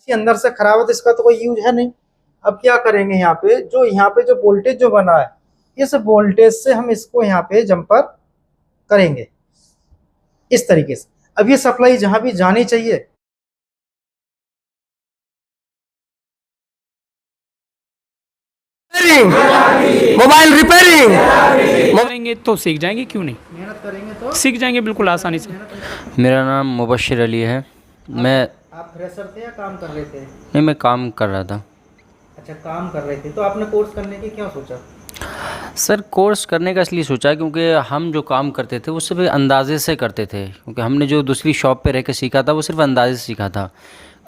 इसी अंदर से खराब है तो इसका तो कोई यूज है नहीं। अब क्या करेंगे, यहाँ पे जो वोल्टेज जो बना है, इस वोल्टेज से हम इसको यहाँ पे जंपर करेंगे इस तरीके से। अब ये सप्लाई जहां भी जानी चाहिए, मोबाइल रिपेयरिंग करेंगे तो सीख जाएंगे, क्यों नहीं, मेहनत करेंगे तो सीख जाएंगे बिल्कुल आसानी से। मेरा नाम मुबश्शिर अली है। मैं आप फ्रेशर थे या काम कर रहे थे? नहीं, मैं काम कर रहा था। अच्छा, काम कर रहे थे, तो आपने कोर्स करने की क्यों सोचा? सर, कोर्स करने का इसलिए सोचा क्योंकि हम जो काम करते थे वो सिर्फ अंदाजे से करते थे, क्योंकि हमने जो दूसरी शॉप पे रह के सीखा था वो सिर्फ अंदाजे से सीखा था।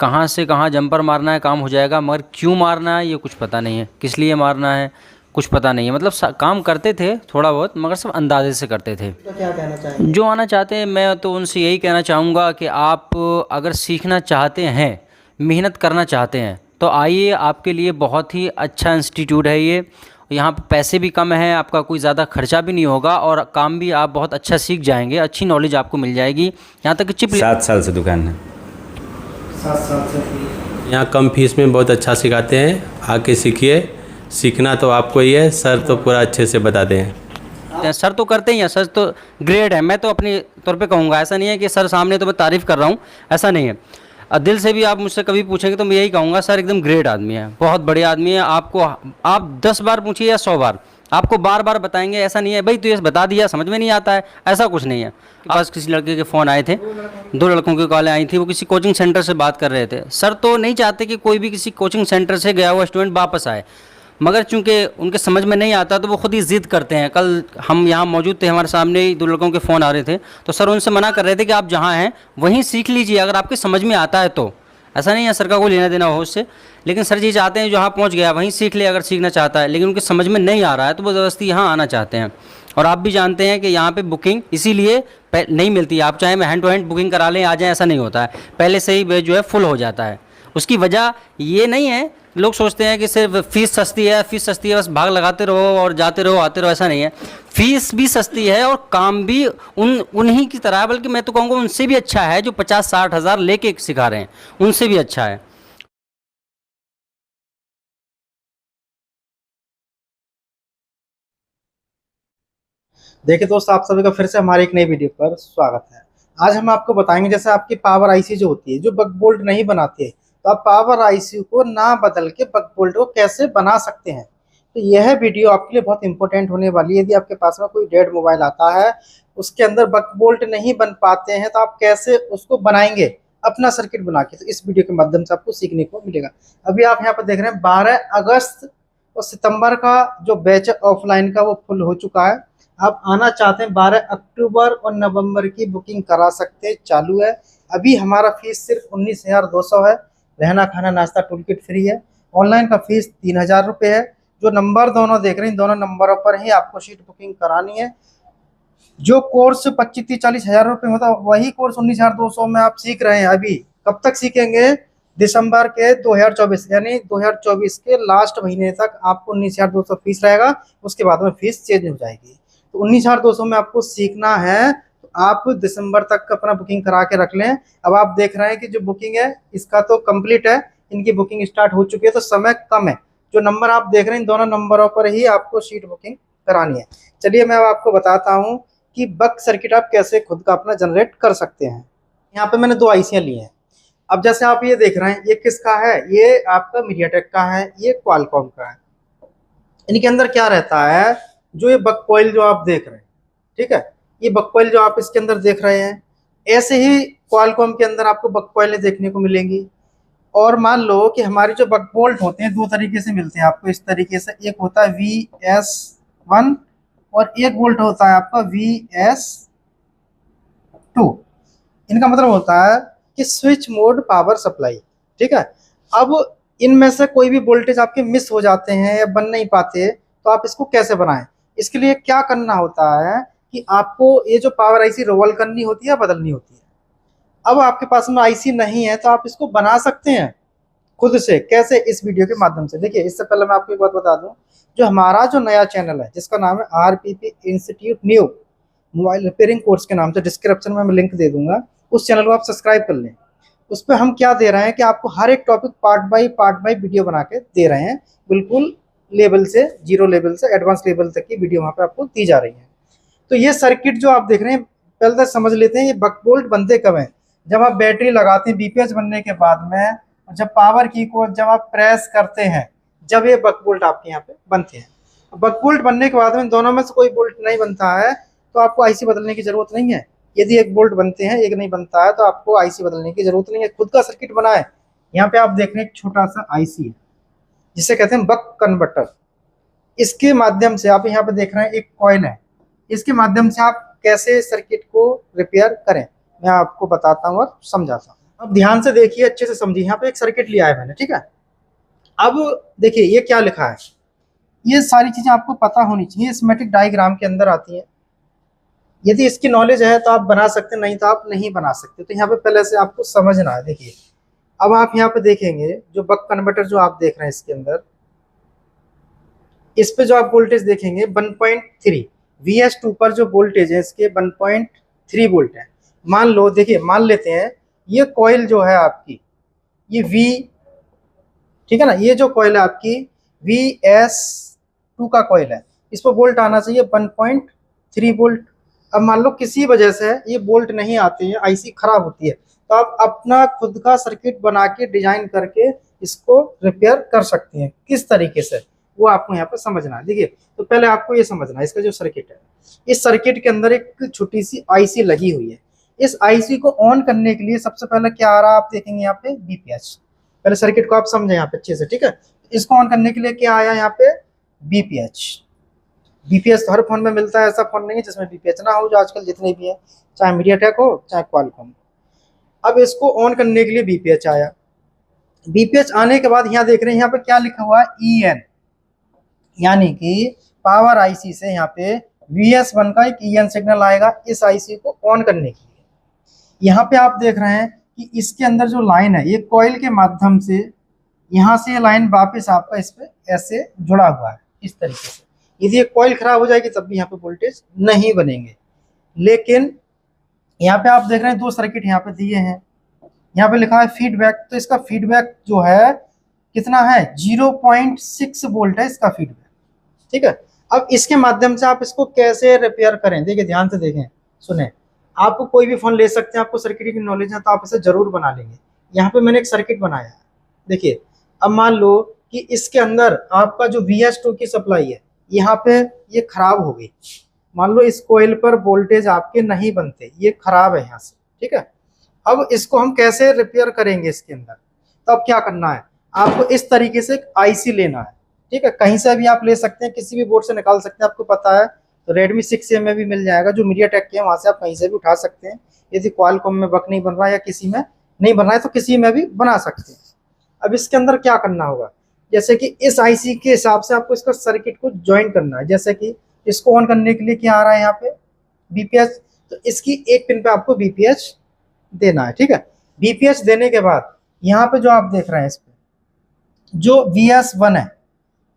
कहाँ से कहाँ जंपर मारना है काम हो जाएगा, मगर क्यों मारना है ये कुछ पता नहीं है, किस लिए मारना है कुछ पता नहीं है। मतलब काम करते थे थोड़ा बहुत, मगर सब अंदाजे से करते थे। तो क्या कहना चाहेंगे? जो आना चाहते हैं, मैं तो उनसे यही कहना चाहूँगा कि आप अगर सीखना चाहते हैं, मेहनत करना चाहते हैं, तो आइए। आपके लिए बहुत ही अच्छा इंस्टीट्यूट है ये। यहाँ पे पैसे भी कम हैं, आपका कोई ज़्यादा खर्चा भी नहीं होगा, और काम भी आप बहुत अच्छा सीख जाएंगे, अच्छी नॉलेज आपको मिल जाएगी। यहाँ तक कि चिप 7 साल से दुकान है। 7 साल से? यहाँ कम फीस में बहुत अच्छा सिखाते हैं, आके सीखिए। सीखना तो आपको ही है, सर तो पूरा अच्छे से बताते हैं। सर तो करते ही हैं, सर तो ग्रेट है। मैं तो अपने तौर पे कहूँगा, ऐसा नहीं है कि सर सामने तो मैं तारीफ़ कर रहा हूँ, ऐसा नहीं है। दिल से भी आप मुझसे कभी पूछेंगे तो मैं यही कहूँगा, सर एकदम ग्रेट आदमी है, बहुत बढ़िया आदमी है। आपको आप 10 बार पूछिए या 100 बार, आपको बार बार बताएंगे। ऐसा नहीं है भाई तो ये बता दिया समझ में नहीं आता है, ऐसा कुछ नहीं है। पास किसी लड़के के फ़ोन आए थे, 2 लड़कों की कॉलें आई थी, वो किसी कोचिंग सेंटर से बात कर रहे थे। सर तो नहीं चाहते कि कोई भी किसी कोचिंग सेंटर से गया हुआ स्टूडेंट वापस आए, मगर चूंकि उनके समझ में नहीं आता तो वो खुद ही ज़िद करते हैं। कल हम यहाँ मौजूद थे, हमारे सामने ही 2 लड़कों के फ़ोन आ रहे थे, तो सर उनसे मना कर रहे थे कि आप जहाँ हैं वहीं सीख लीजिए, अगर आपके समझ में आता है तो। ऐसा नहीं है सर का कोई लेना देना हो उससे, लेकिन सर जी चाहते हैं जहाँ पहुँच गया वहीं सीख ले, अगर सीखना चाहता है। लेकिन उनके समझ में नहीं आ रहा है तो वो ज़बरदस्ती यहाँ आना चाहते हैं। और आप भी जानते हैं कि यहाँ पे बुकिंग इसीलिए नहीं मिलती है। आप चाहे मैं हैंड टू हैंड बुकिंग करा लें आ जाएँ, ऐसा नहीं होता है, पहले से ही वे जो है फुल हो जाता है। उसकी वजह ये नहीं है, लोग सोचते हैं कि सिर्फ फ़ीस सस्ती है, बस भाग लगाते रहो और जाते रहो आते रहो, ऐसा नहीं है। फ़ीस भी सस्ती है और काम भी उन्हीं की तरह है, बल्कि मैं तो कहूँगा उनसे भी अच्छा है जो 50-60 हज़ार लेके सिखा रहे हैं, उनसे भी अच्छा है। देखिए दोस्त, आप सभी का फिर से हमारे एक नई वीडियो पर स्वागत है। आज हम आपको बताएंगे, जैसे आपकी पावर आईसी जो होती है, जो बक बोल्ट नहीं बनाती है, तो आप पावर आईसी को ना बदल के बक बोल्ट को कैसे बना सकते हैं। तो यह वीडियो आपके लिए बहुत इंपॉर्टेंट होने वाली है। यदि आपके पास में कोई डेड मोबाइल आता है, उसके अंदर बक बोल्ट नहीं बन पाते हैं, तो आप कैसे उसको बनाएंगे अपना सर्किट बना के, तो इस वीडियो के माध्यम से आपको सीखने को मिलेगा। अभी आप यहाँ पर देख रहे हैं 12 अगस्त और सितंबर का जो बैच है ऑफलाइन का, वो फुल हो चुका है। आप आना चाहते हैं 12 अक्टूबर और नवंबर की बुकिंग करा सकते हैं, चालू है। अभी हमारा फीस सिर्फ 19,200 है, रहना खाना नाश्ता टूल किट फ्री है। ऑनलाइन का फीस 3,000 रुपये है। जो नंबर दोनों देख रहे हैं, दोनों नंबरों पर ही आपको सीट बुकिंग करानी है। जो कोर्स 25-30-40 हज़ार रुपये होता है, वही कोर्स 19,200 में आप सीख रहे हैं। अभी कब तक सीखेंगे? दिसंबर के 2024, यानी 2024 के लास्ट महीने तक आपको 19,200 फीस रहेगा। उसके बाद में फीस चेंज हो जाएगी। तो 19,200 में आपको सीखना है, तो आप दिसंबर तक अपना बुकिंग करा के रख लें। अब आप देख रहे हैं कि जो बुकिंग है इसका तो कंप्लीट है, इनकी बुकिंग स्टार्ट हो चुकी है, तो समय कम है। जो नंबर आप देख रहे हैं, इन दोनों नंबरों पर ही आपको सीट बुकिंग करानी है। चलिए मैं अब आपको बताता हूँ कि बक सर्किट आप कैसे खुद का अपना जनरेट कर सकते हैं। यहाँ पे मैंने 2 आईसियाँ ली हैं। अब जैसे आप ये देख रहे हैं, ये किसका है? ये आपका मीडियाटेक का है, ये क्वालकॉम का है। इनके अंदर क्या रहता है, जो ये बक कॉइल जो आप देख रहे हैं, ठीक है, ये बक कॉइल जो आप इसके अंदर देख रहे हैं, ऐसे ही क्वालकॉम के अंदर आपको बक कॉइलें देखने को मिलेंगी। और मान लो कि हमारे जो बक बोल्ट होते हैं 2 तरीके से मिलते हैं आपको, इस तरीके से। एक होता है VS1 और एक बोल्ट होता है आपका VS2। इनका मतलब होता है कि स्विच मोड पावर सप्लाई, ठीक है। अब इनमें से कोई भी वोल्टेज आपके मिस हो जाते हैं या बन नहीं पाते, तो आप इसको कैसे बनाएं? इसके लिए क्या करना होता है कि आपको ये जो पावर आईसी रोल करनी होती है, बदलनी होती है। अब आपके पास में आईसी नहीं है, तो आप इसको बना सकते हैं खुद से। कैसे? इस वीडियो के माध्यम से। देखिए, इससे पहले मैं आपको एक बात बता दूं, जो हमारा जो नया चैनल है जिसका नाम है RPP institute new mobile repairing course के नाम से, डिस्क्रिप्शन में मैं लिंक दे दूंगा, उस चैनल को आप सब्सक्राइब कर लें। उस पर हम क्या दे रहे हैं कि आपको हर एक टॉपिक पार्ट बाई वीडियो बना के दे रहे हैं, बिल्कुल लेवल से, जीरो लेवल से एडवांस लेवल तक की वीडियो वहाँ पे आपको दी जा रही है। तो ये सर्किट जो आप देख रहे हैं, पहले तक समझ लेते हैं ये बक बोल्ट बनते कब हैं। जब आप बैटरी लगाते हैं बीपीएच बनने के बाद में, जब पावर की को जब आप प्रेस करते हैं, जब ये बक बोल्ट आपके यहाँ पे बनते हैं। बक बोल्ट बनने के बाद में दोनों में से कोई बोल्ट नहीं बनता है तो आपको आईसी बदलने की जरूरत नहीं है। यदि एक बोल्ट बनते हैं एक नहीं बनता है तो आपको आईसी बदलने की जरूरत नहीं है, खुद का सर्किट बना है। यहाँ पे आप देख रहे हैं एक छोटा सा आईसी है जिसे कहते हैं बक कन्वर्टर। इसके माध्यम से आप यहाँ पे देख रहे हैं एक कॉइल है, इसके माध्यम से आप कैसे सर्किट को रिपेयर करें मैं आपको बताता हूँ और समझाता हूँ। अब ध्यान से देखिए, अच्छे से समझिए। यहाँ पे एक सर्किट लिया है मैंने, ठीक है। अब देखिए ये क्या लिखा है, ये सारी चीजें आपको पता होनी चाहिए, स्कीमेटिक डायग्राम के अंदर आती है। यदि इसकी नॉलेज है तो आप बना सकते, नहीं तो आप नहीं बना सकते। तो यहाँ पे पहले से आपको समझना है। देखिए अब आप यहाँ पे देखेंगे जो बक कन्वर्टर जो आप देख रहे हैं इसके अंदर, इस पे जो आप वोल्टेज देखेंगे 1.3 VS2 पर जो वोल्टेज है इसके 1.3 वोल्ट है। मान लो, देखिए मान लेते हैं ये कॉइल जो है आपकी, ये V, ठीक है ना, ये जो कॉइल है आपकी VS2 का कॉइल है, इस पर वोल्ट आना चाहिए 1.3 वोल्ट। अब मान लो किसी वजह से ये वोल्ट नहीं आते हैं, आईसी खराब होती है, तो आप अपना खुद का सर्किट बना के डिजाइन करके इसको रिपेयर कर सकते हैं। किस तरीके से वो आपको यहाँ पे समझना है। देखिए तो पहले आपको ये समझना है, इसका जो सर्किट है, इस सर्किट के अंदर एक छोटी सी आईसी लगी हुई है। इस आईसी को ऑन करने के लिए सबसे पहले क्या आ रहा है आप देखेंगे यहाँ पे बीपीएच। पहले सर्किट को आप समझे यहाँ पे अच्छे से, ठीक है। इसको ऑन करने के लिए क्या आया यहाँ पे, बीपीएच। बीपीएच तो हर फोन में मिलता है, ऐसा फोन नहीं है जिसमें बीपीएच ना हो, जो आजकल जितने भी है, चाहे मीडियाटेक हो चाहे क्वालकॉम। अब इसको ऑन करने के लिए बीपीएच आया। बीपीएच आने के बाद यहाँ देख रहे हैं यहाँ पे क्या लिखा हुआ है, EN, यानी कि पावर आईसी से यहाँ पे VS1 का एक EN सिग्नल आएगा इस आईसी को ऑन करने के लिए। यहाँ पे आप देख रहे हैं कि इसके अंदर जो लाइन है ये कॉइल के माध्यम से, यहाँ से लाइन वापस आपका इस पे ऐसे जुड़ा हुआ है इस तरीके से। यदि ये कॉइल खराब हो जाएगी तब भी यहाँ पे वोल्टेज नहीं बनेंगे। लेकिन यहाँ पे आप देख रहे हैं दो सर्किट यहाँ पे दिए हैं, यहाँ पे लिखा है फीडबैक, तो इसका फीडबैक जो है कितना है, 0.6 वोल्ट है इसका फीडबैक, ठीक है। अब इसके माध्यम से आप इसको कैसे रिपेयर करें, देखिए ध्यान से देखें, सुने। आपको कोई भी फोन ले सकते हैं, आपको सर्किट की नॉलेज है तो आप इसे जरूर बना लेंगे। यहाँ पे मैंने एक सर्किट बनाया है, देखिए। अब मान लो कि इसके अंदर आपका जो VS2 की सप्लाई है यहाँ पे ये खराब हो गई, मान लो इस कोयल पर वोल्टेज आपके नहीं बनते, ये खराब है यहाँ से, ठीक है। अब इसको हम कैसे रिपेयर करेंगे इसके अंदर, तो अब क्या करना है, आपको इस तरीके से एक आईसी लेना है, ठीक है। कहीं से भी आप ले सकते हैं, किसी भी बोर्ड से निकाल सकते हैं, आपको पता है तो Redmi 6A में भी मिल जाएगा, जो मीडियाटेक के हैं वहां से आप कहीं से भी उठा सकते हैं। यदि क्वालकॉम में बक नहीं बन रहा है या किसी में नहीं बन रहा है तो किसी में भी बना सकते हैं। अब इसके अंदर क्या करना होगा, जैसे कि इस आईसी के हिसाब से आपको इसका सर्किट को ज्वाइन करना है। जैसे कि इसको ऑन करने के लिए क्या आ रहा है यहाँ पे, बीपीएच, तो इसकी एक पिन पे आपको बीपीएच देना है, ठीक है। बीपीएच देने के बाद यहाँ पे जो आप देख रहे हैं इस पे जो VS1 है,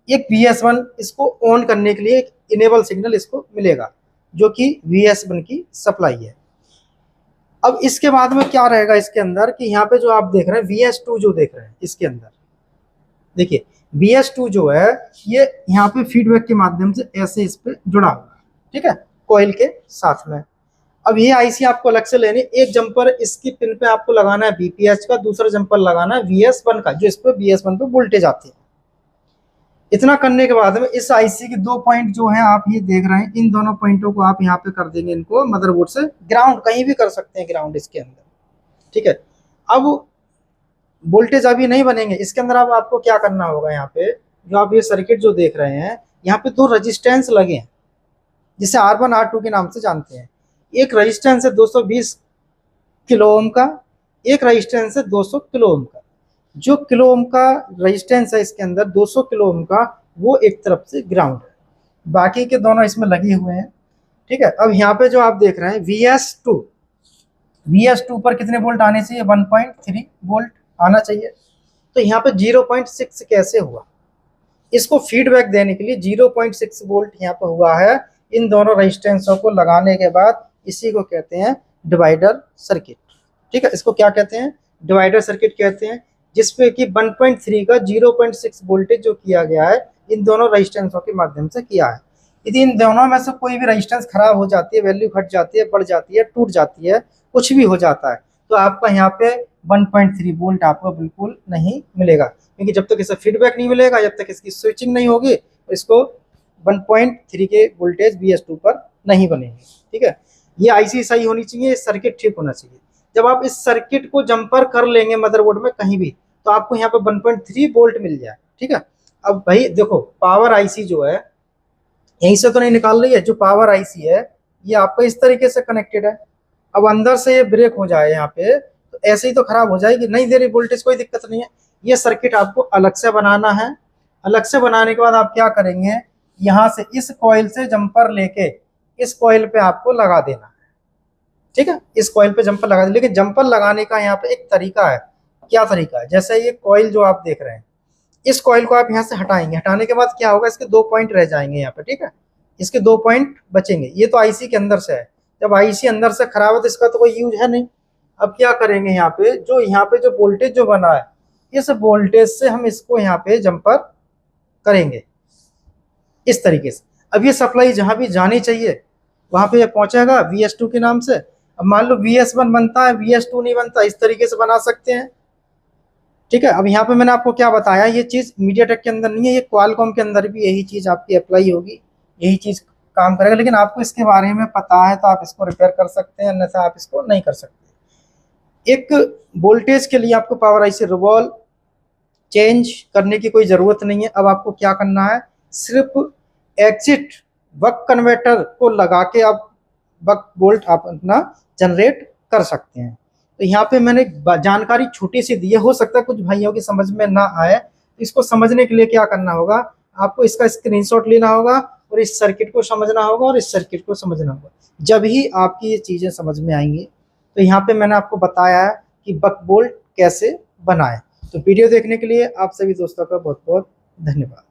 एक VS1 इसको ऑन करने के लिए एक इनेबल सिग्नल इसको मिलेगा जो कि VS1 की सप्लाई है। अब इसके बाद में क्या रहेगा इसके अंदर कि यहाँ पे जो आप देख रहे हैं VS2 जो देख रहे हैं इसके अंदर, देखिए VS2 जो है ये यहाँ पे फीडबैक के माध्यम से ऐसे इस पे जुड़ा हुआ है, ठीक है, कॉइल के साथ में। अब ये आईसी आपको अलग से लेनी, एक जंपर इसकी पिन पे आपको लगाना है बीपीएच का, दूसरा जंपर लगाना है VS1 का, जो इस पे VS1 पे वोल्टेज आती है। इतना करने के बाद में इस आईसी के दो पॉइंट जो है आप ये देख रहे हैं, इन दोनों पॉइंटों को आप यहाँ पे कर देंगे, इनको मदरबोर्ड से ग्राउंड, कहीं भी कर सकते हैं ग्राउंड इसके अंदर, ठीक है। अब वोल्टेज अभी नहीं बनेंगे इसके अंदर। अब आपको क्या करना होगा, यहाँ पे जो आप ये सर्किट जो देख रहे हैं यहाँ पे दो रजिस्टेंस लगे हैं जिसे R1 R2 के नाम से जानते हैं। एक रजिस्टेंस है 220 किलो ओम का, एक रजिस्टेंस है 200 किलो ओम का। जो किलो ओम का रजिस्टेंस है इसके अंदर 200 किलो ओम का, वो एक तरफ से ग्राउंड है, बाकी के दोनों इसमें लगे हुए हैं, ठीक है। अब यहाँ पे जो आप देख रहे हैं VS2 पर कितने वोल्ट आने चाहिए, 1.3 वोल्ट आना चाहिए। तो यहाँ पे 0.6 कैसे हुआ, इसको फीडबैक देने के लिए 0.6 वोल्ट यहाँ पे हुआ है इन दोनों रेजिस्टेंसों को लगाने के बाद। इसी को कहते हैं डिवाइडर सर्किट, ठीक है, इसको क्या कहते हैं, डिवाइडर सर्किट कहते हैं, जिसपे कि 1.3 का 0.6 वोल्टेज जो किया गया है इन दोनों रेजिस्टेंसों के माध्यम से किया है। यदि इन दोनों में से कोई भी रेजिस्टेंस खराब हो जाती है, वैल्यू घट जाती है, बढ़ जाती है, टूट जाती है, कुछ भी हो जाता है, तो आपका यहाँ पे 1.3 वोल्ट आपको बिल्कुल नहीं मिलेगा, क्योंकि जब तक इसका फीडबैक नहीं मिलेगा, जब तक इसकी स्विचिंग नहीं होगी, तो इसको 1.3 के वोल्टेज VS2 पर नहीं बनेंगे। ठीक है, ये आईसी सही होनी चाहिए, सर्किट ठीक होना चाहिए। जब आप इस सर्किट को जंपर कर लेंगे मदरबोर्ड में कहीं भी, तो आपको यहाँ पे 1.3 वोल्ट मिल जाए। ठीक है, अब भाई देखो पावर आईसी जो है यहीं से तो नहीं निकाल रही है, जो पावर आईसी है ये आपका इस तरीके से कनेक्टेड है। अब अंदर से ये ब्रेक हो जाए यहाँ पे, तो ऐसे ही तो खराब हो जाएगी, नहीं दे रही वोल्टेज, कोई दिक्कत नहीं है। ये सर्किट आपको अलग से बनाना है। अलग से बनाने के बाद आप क्या करेंगे, यहाँ से इस कॉइल से जंपर लेके इस कॉइल पे आपको लगा देना है। ठीक है, इस कॉइल पे जंपर लगा दे, लेकिन जंपर लगाने का यहाँ पे एक तरीका है। क्या तरीका है, जैसे ये कॉइल जो आप देख रहे हैं, इस कॉइल को आप यहाँ से हटाएंगे, हटाने के बाद क्या होगा, इसके 2 पॉइंट रह जाएंगे यहाँ पे। ठीक है, इसके 2 पॉइंट बचेंगे। ये तो आईसी के अंदर से है, जब आईसी अंदर से खराब है तो इसका तो कोई यूज है नहीं। अब क्या करेंगे, यहाँ पे जो वोल्टेज जो बना है, इस वोल्टेज से हम इसको यहाँ पे जंपर करेंगे इस तरीके से। अब ये सप्लाई जहां भी जानी चाहिए वहां पे ये पहुंचेगा VS2 के नाम से। अब मान लो VS1 बनता है, VS2 नहीं बनता, इस तरीके से बना सकते हैं। ठीक है, अब यहाँ पे मैंने आपको क्या बताया, ये चीज मीडियाटेक के अंदर नहीं है, ये क्वालकॉम के अंदर भी यही चीज आपकी अप्लाई होगी, यही चीज काम करेगा। लेकिन आपको इसके बारे में पता है तो आप इसको रिपेयर कर सकते हैं, अन्यथा आप इसको नहीं कर सकते। एक वोल्टेज के लिए आपको पावर आईसी रिवॉल्व चेंज करने की कोई ज़रूरत नहीं है। अब आपको क्या करना है, सिर्फ एग्जिट बक कन्वर्टर को लगा के आप बक वोल्ट आप अपना जनरेट कर सकते हैं। तो यहाँ पे मैंने जानकारी छोटी सी दी है, हो सकता है कुछ भाइयों की समझ में ना आए। इसको समझने के लिए क्या करना होगा, आपको इसका स्क्रीनशॉट लेना होगा और इस सर्किट को समझना होगा और इस सर्किट को समझना होगा। जब ही आपकी ये चीज़ें समझ में आएंगी, तो यहाँ पे मैंने आपको बताया है कि बक बोल्ट कैसे बनाएं। तो वीडियो देखने के लिए आप सभी दोस्तों का बहुत बहुत धन्यवाद।